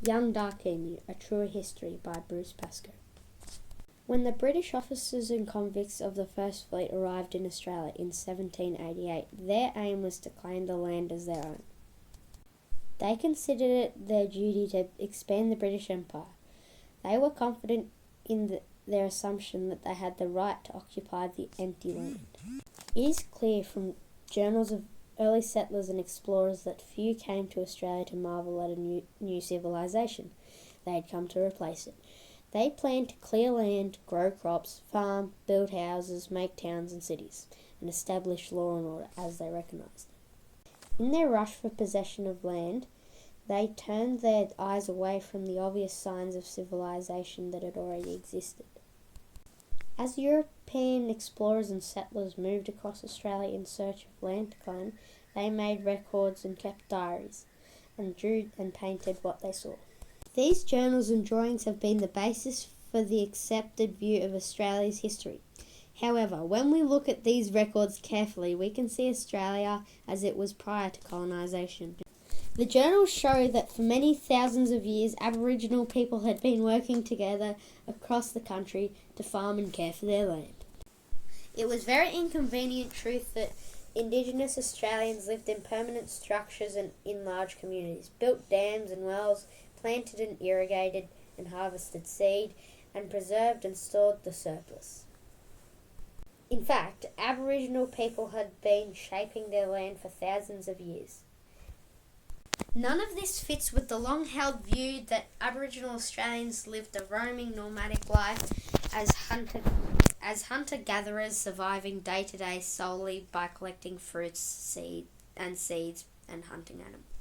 Young Darkini, A Truer History by Bruce Pascoe. When the British officers and convicts of the First Fleet arrived in Australia in 1788, their aim was to claim the land as their own. They considered it their duty to expand the British Empire. They were confident in their assumption that they had the right to occupy the empty land. It is clear from journals of early settlers and explorers that few came to Australia to marvel at a new civilization. They had come to replace it. They planned to clear land, grow crops, farm, build houses, make towns and cities, and establish law and order as they recognised it. In their rush for possession of land, they turned their eyes away from the obvious signs of civilization that had already existed. As European explorers and settlers moved across Australia in search of land to claim, they made records and kept diaries, and drew and painted what they saw. These journals and drawings have been the basis for the accepted view of Australia's history. However, when we look at these records carefully, we can see Australia as it was prior to colonisation. The journals show that for many thousands of years, Aboriginal people had been working together across the country to farm and care for their land. It was very inconvenient truth that Indigenous Australians lived in permanent structures and in large communities, built dams and wells, planted and irrigated and harvested seed, and preserved and stored the surplus. In fact, Aboriginal people had been shaping their land for thousands of years. None of this fits with the long-held view that Aboriginal Australians lived a roaming nomadic life as hunter-gatherers, surviving day-to-day solely by collecting fruits, seeds and hunting animals.